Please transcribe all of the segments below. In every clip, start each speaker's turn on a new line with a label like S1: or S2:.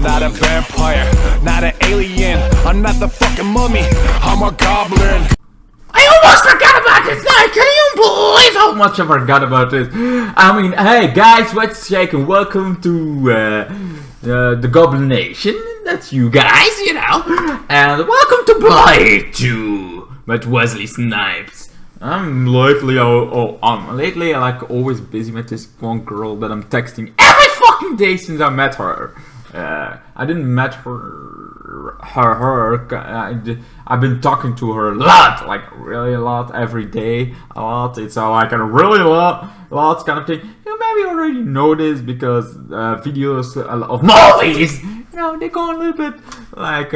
S1: not a vampire, not an alien. I'm not the fucking mummy, I'm a goblin.
S2: I almost forgot about this night! Can you believe how much I forgot about this? I mean, hey guys, what's shaking? Welcome to the Goblin Nation. That's you guys, you know. And welcome to Blade 2 with Wesley Snipes. I'm lately I like always busy with this one girl that I'm texting every fucking day since I met her. I didn't met her. I've been talking to her a lot, like really a lot, every day, a lot. It's like a really lot kind of thing. You maybe already know this because videos of movies, you know, they go a little bit like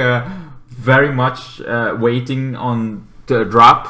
S2: very much waiting on the drop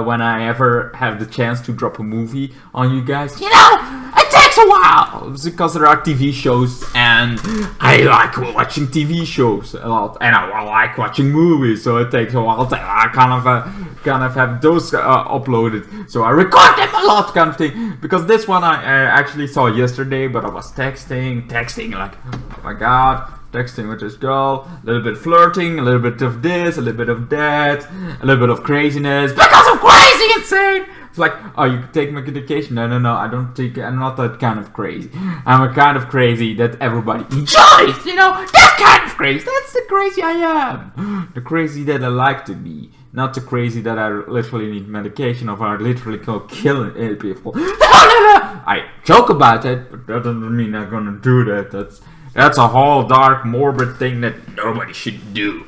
S2: when I ever have the chance to drop a movie on you guys. You know, it takes a while because there are TV shows and I like watching TV shows a lot and I like watching movies, so it takes a while to kind of have those uploaded. So I record them a lot, kind of thing. Because this one I actually saw yesterday, but I was texting like, oh my god. Texting with this girl, a little bit flirting, a little bit of this, a little bit of that, a little bit of craziness, because I'm crazy insane! It's like, oh, you take my medication? No, I don't take, I'm not that kind of crazy. I'm a kind of crazy that everybody enjoys, you know? That kind of crazy, that's the crazy I am! The crazy that I like to be. Not the crazy that I literally need medication or I literally go killing people. No! I joke about it, but that doesn't mean I'm gonna do that. That's a whole dark, morbid thing that nobody should do.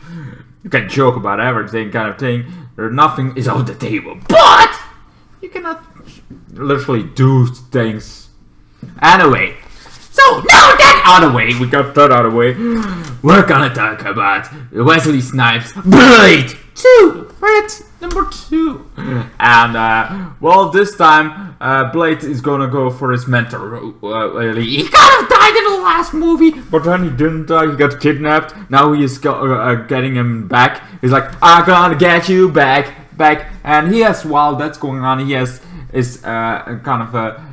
S2: You can joke about everything, kind of thing. Nothing is off the table, but you cannot literally do things. Anyway, so now that out of the way, we got that out of the way. We're gonna talk about Wesley Snipes' Blade 2. Right, number 2. And well, this time Blade is gonna go for his mentor. He kind of died in the last movie, but then he didn't die. He got kidnapped. Now he is getting him back. He's like, I'm gonna get you back. And he has, while that's going on, he has is kind of a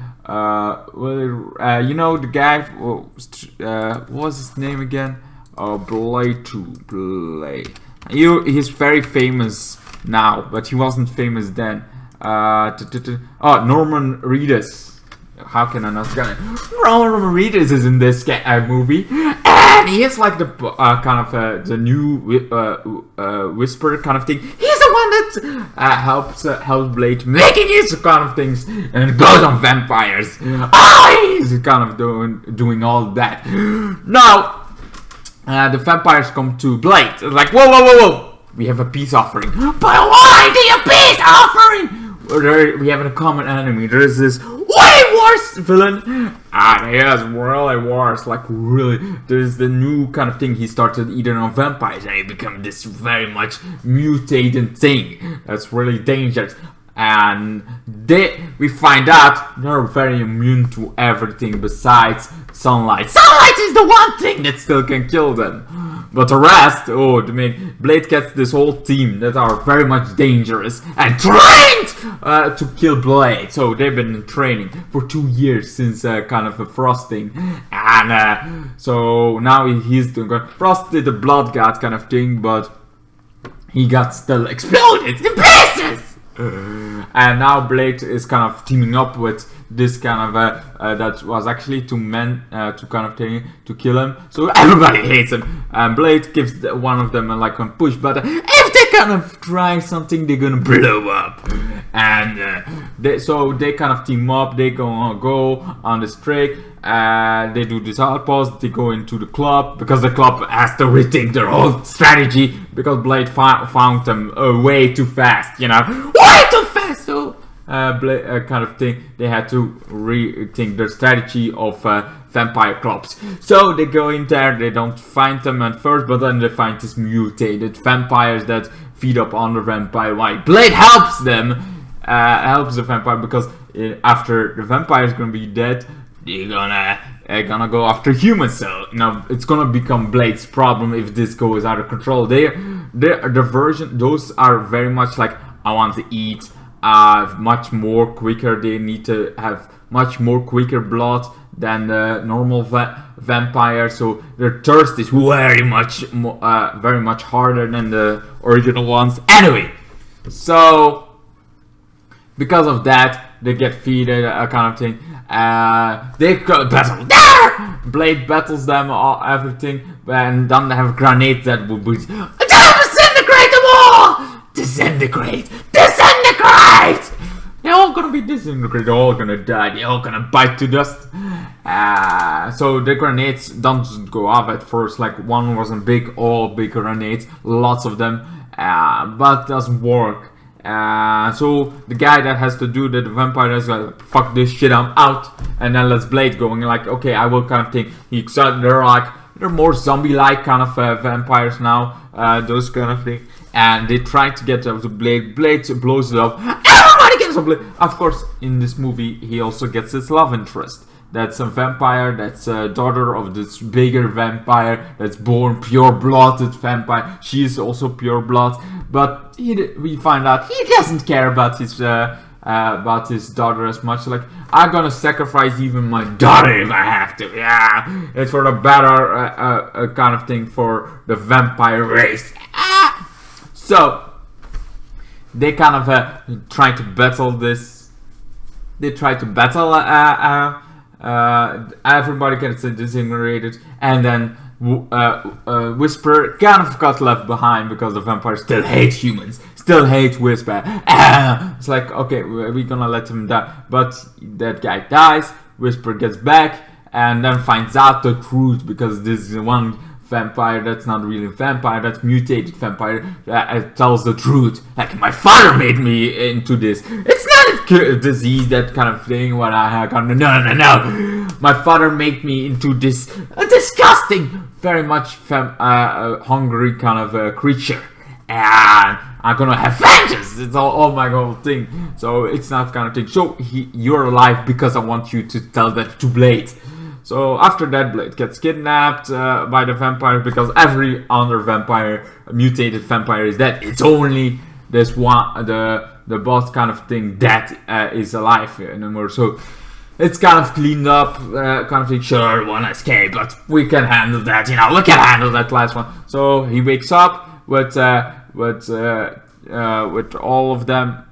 S2: you know, the guy. What was his name again? Oh, Blade 2. Blade. He's very famous now, but he wasn't famous then. Oh, Norman Reedus. How can I not get it? Norman Reedus is in this movie, and he is like the kind of the new whisperer kind of thing. He's the one that helps Blade making his kind of things and goes on vampires. He's kind of doing all that. Now the vampires come to Blade. It's like, whoa! We have a peace offering. But why the peace offering? We have a common enemy. There is this way worse villain. And he has really worse. Like, really. There's the new kind of thing. He started eating on vampires. And he became this very much mutated thing. That's really dangerous. And we find out they're very immune to everything besides sunlight. Sunlight is the one thing that still can kill them. But the rest, Blade gets this whole team that are very much dangerous and trained to kill Blade. So they've been in training for 2 years since kind of a frosting. And so now he's doing Frost did the blood god kind of thing, but he got still exploded in pieces. And now Blade is kind of teaming up with this kind of that was actually two men to kind of thing to kill him. So everybody hates him. And Blade gives one of them like a push button. If they kind of try something, they're gonna blow up. And so they kind of team up. They go on this trick. They do this outpost. They go into the club because the club has to rethink their whole strategy because Blade found them way too fast. You know, way too fast. So kind of thing. They had to rethink their strategy of vampire clubs. So they go in there. They don't find them at first, but then they find these mutated vampires that feed up on the vampire. Why? Blade helps them, helps the vampire because after the vampire is gonna be dead, they're gonna go after humans. So now it's gonna become Blade's problem if this goes out of control. The version, those are very much like, I want to eat much more quicker. They need to have much more quicker blood than the normal vampire, so their thirst is very much harder than the original ones. Anyway, so because of that, they get feeded, kind of thing. They battle. Blade battles them, everything, and then they have grenades that would be disintegrate them all. Disintegrate. They're all gonna be disintegrated. They're all gonna die. They're all gonna bite to dust. So the grenades don't go off at first. Like one wasn't big, all big grenades, lots of them, but doesn't work. So the guy that has to do the vampire is like, fuck this shit, I'm out. And then let's Blade going like, okay, I will kind of think. They're more zombie-like kind of vampires now, those kind of things. And they try to get to Blade. Blade blows it up. Everybody gets a Blade. Of course, in this movie, he also gets his love interest. That's a vampire, that's a daughter of this bigger vampire, that's born pure-blooded vampire. She is also pure-blood, but we find out he doesn't care about his daughter as much. Like, I'm gonna sacrifice even my daughter if I have to. Yeah, it's for the better kind of thing for the vampire race. So they kind of try to battle this. They try to battle. Everybody gets disintegrated, and then Whisper kind of got left behind because the vampires still hate humans, still hate Whisper. It's like, okay, we're gonna let him die, but that guy dies. Whisper gets back and then finds out the truth, because this is one vampire that's not really a vampire, that's mutated vampire, tells the truth. Like, my father made me into this. It's not a disease, that kind of thing. What I have, no. My father made me into this disgusting, very much hungry kind of creature, and I'm gonna have vengeance. It's all my whole thing. So it's not kind of thing. So you're alive because I want you to tell that to Blade. So after that, Blade gets kidnapped by the vampire, because every other vampire, mutated vampire, is dead. It's only this one, the boss kind of thing, that is alive anymore. So it's kind of cleaned up, kind of thing. Sure, one escape, but we can handle that. We can handle that last one. So he wakes up with all of them,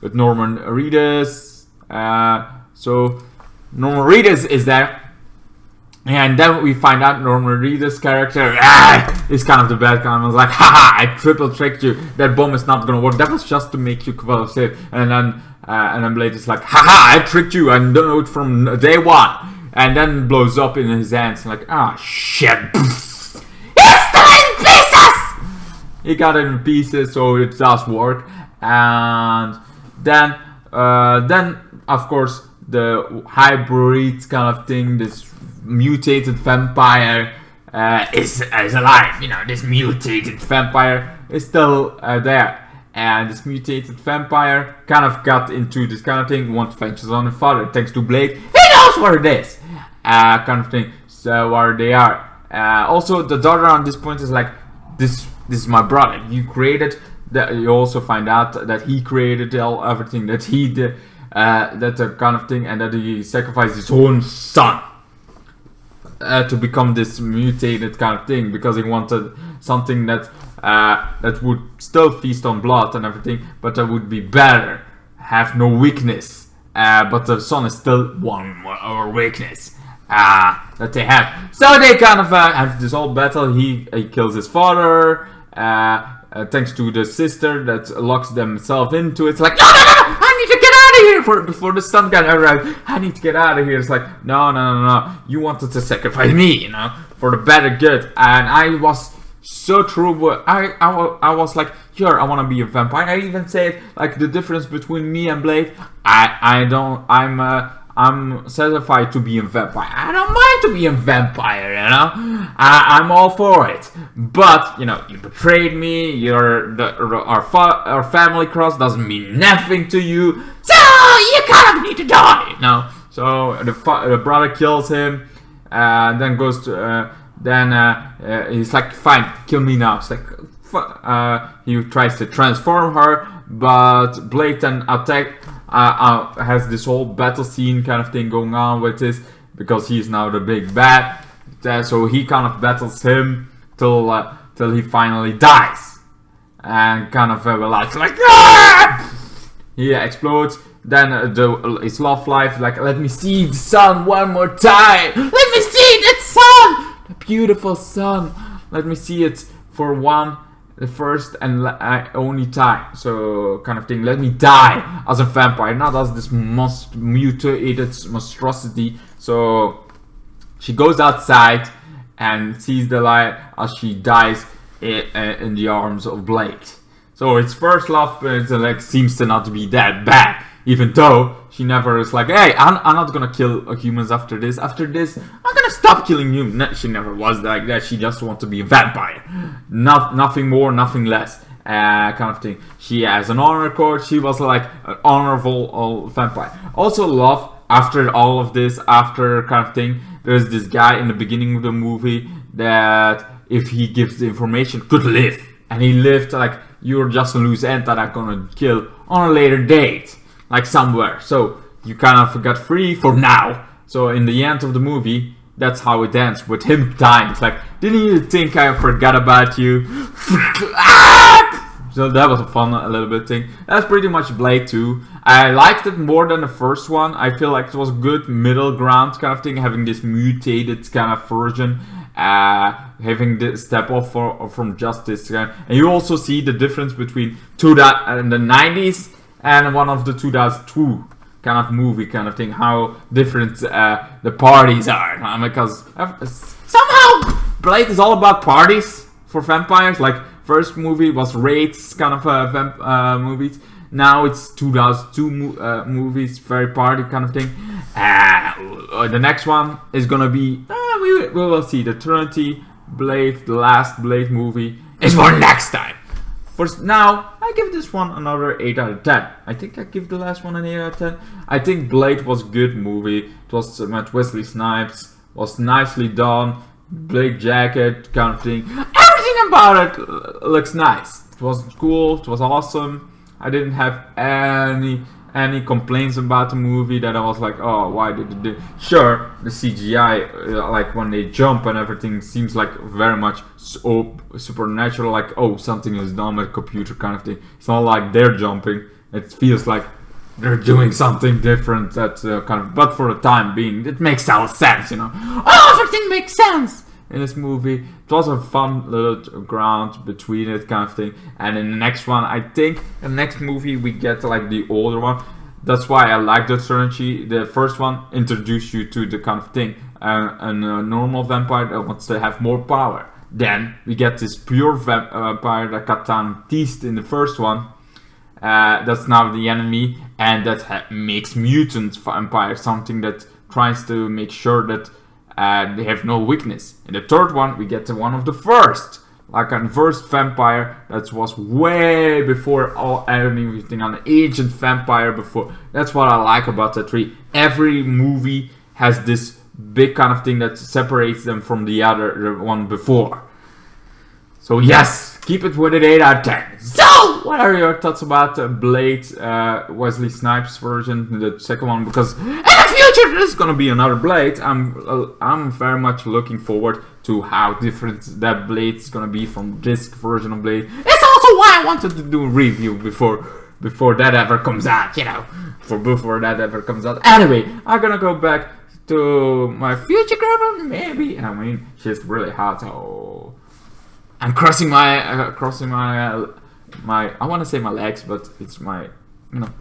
S2: with Norman Reedus. So Norman Reedus is there, and then we find out Norman Reedus' character is kind of the bad guy. I was like, haha, I triple tricked you. That bomb is not gonna work. That was just to make you fall safe. And then Blade is like, haha, I tricked you. I know it from day one. And then blows up in his hands. Like, shit. He's still in pieces. He got it in pieces, so it does work. And then of course, the hybrid kind of thing, this mutated vampire is alive. This mutated vampire is still there, and this mutated vampire kind of got into this kind of thing. Wants vengeance on the father, thanks to Blade. He knows where it is, kind of thing. So where they are. Also, the daughter on this point is like, this is my brother. You created that. You also find out that he created everything, that he did. That kind of thing, and that he sacrificed his own son to become this mutated kind of thing, because he wanted something that would still feast on blood and everything, but that would be better, have no weakness. But the son is still one more weakness that they have. So they kind of have this whole battle. He kills his father, thanks to the sister that locks themselves into it. It's like, no, I need to get out of here before the sun can arrive. I need to get out of here. It's like, no. You wanted to sacrifice me, for the better good. And I was so true, but I was like, sure, I want to be a vampire. I even said, like, the difference between me and Blade, I'm satisfied to be a vampire. I don't mind to be a vampire, I'm all for it. But, you betrayed me. Our family cross doesn't mean nothing to you. So, you kind of need to die, So, the brother kills him. Then goes to, he's like, fine, kill me now. It's like, he tries to transform her, but Blade then has this whole battle scene kind of thing going on with because he's now the big bad. So he kind of battles him till he finally dies, and kind of like ah! He explodes. Then his love life, like, let me see the sun one more time. Let me see that sun, the beautiful sun. Let me see it for the first and only time. So kind of thing. Let me die as a vampire, not as this mutated monstrosity. So she goes outside and sees the light as she dies in the arms of Blade. So it's first love, but it like seems to not be that bad. Even though she never is like, hey, I'm not gonna kill humans after this. After this, I'm gonna stop killing you. No, she never was like that. She just wants to be a vampire. Nothing more, nothing less. Kind of thing. She has an honor code. She was like an honorable vampire. Also love, after all of this, after kind of thing, there's this guy in the beginning of the movie that if he gives the information could live. And he lived like, you're just a loose end that I'm gonna kill on a later date. Like somewhere. So you kind of got free for now. So in the end of the movie, that's how it ends, with him dying. It's like, didn't you think I forgot about you? So that was a fun little bit thing. That's pretty much Blade 2. I liked it more than the first one. I feel like it was a good middle ground kind of thing, having this mutated kind of version. Having the step off from Justice. And you also see the difference between the 90s and one of the 2002 kind of movie kind of thing, how different the parties are. Because somehow Blade is all about parties for vampires. Like first movie was raids kind of movies. Now it's 2002 movies, very party kind of thing. The next one is gonna be we will see the Trinity Blade, the last Blade movie is for next time. For now, I give this one another 8 out of 10. I think I give the last one an 8 out of 10. I think Blade was a good movie. It was met Wesley Snipes. Was nicely done. Blade jacket kind of thing. Everything about it looks nice. It was cool. It was awesome. I didn't have any complaints about the movie that I was like, oh, why did it do? Sure, the CGI, like when they jump and everything, seems like very much supernatural, like, oh, something is done with a computer kind of thing. It's not like they're jumping. It feels like they're doing something different. That kind of, but for the time being, it makes all sense, you know. Oh, everything makes sense in this movie. It was a fun little ground between it kind of thing. And in the next one, I think the next movie we get like the older one. That's why I like the trilogy. The first one introduced you to the kind of thing, a normal vampire that wants to have more power. Then we get this pure vampire that Catan teased in the first one. That's now the enemy, and that makes mutant vampire, something that tries to make sure that they have no weakness. In the third one, we get to one of the first, like a first vampire that was way before everything, an ancient vampire before. That's what I like about the three. Every movie has this big kind of thing that separates them from the other one before. So yes, keep it with an 8 out of 10. So, what are your thoughts about Blade, Wesley Snipes version, the second one? Because in the future there's gonna be another Blade. I'm very much looking forward to how different that Blade is gonna be from this version of Blade. It's also why I wanted to do a review before that ever comes out, you know, before that ever comes out. Anyway, I'm gonna go back to my future girlfriend, maybe. I mean, she's really hot. So I'm crossing my I want to say my legs, but it's my,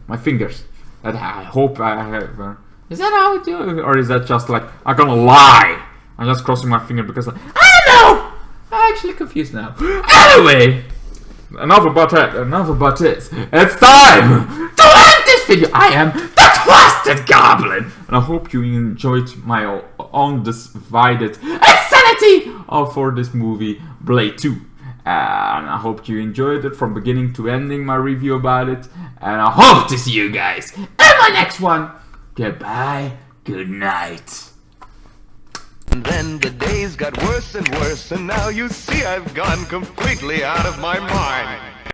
S2: my fingers. That I hope I have. Is that how it do it? Or is that just like, I'm gonna lie? I'm just crossing my finger because I don't know! I'm actually confused now. Anyway, enough about that, enough about this. It's time to end this video. I am the Twisted Goblin. And I hope you enjoyed my undivided insanity for this movie, Blade 2. And I hope you enjoyed it from beginning to ending, my review about it. And I hope to see you guys in my next one. Goodbye, good night.
S3: And then the days got worse and worse, and now you see I've gone completely out of my mind.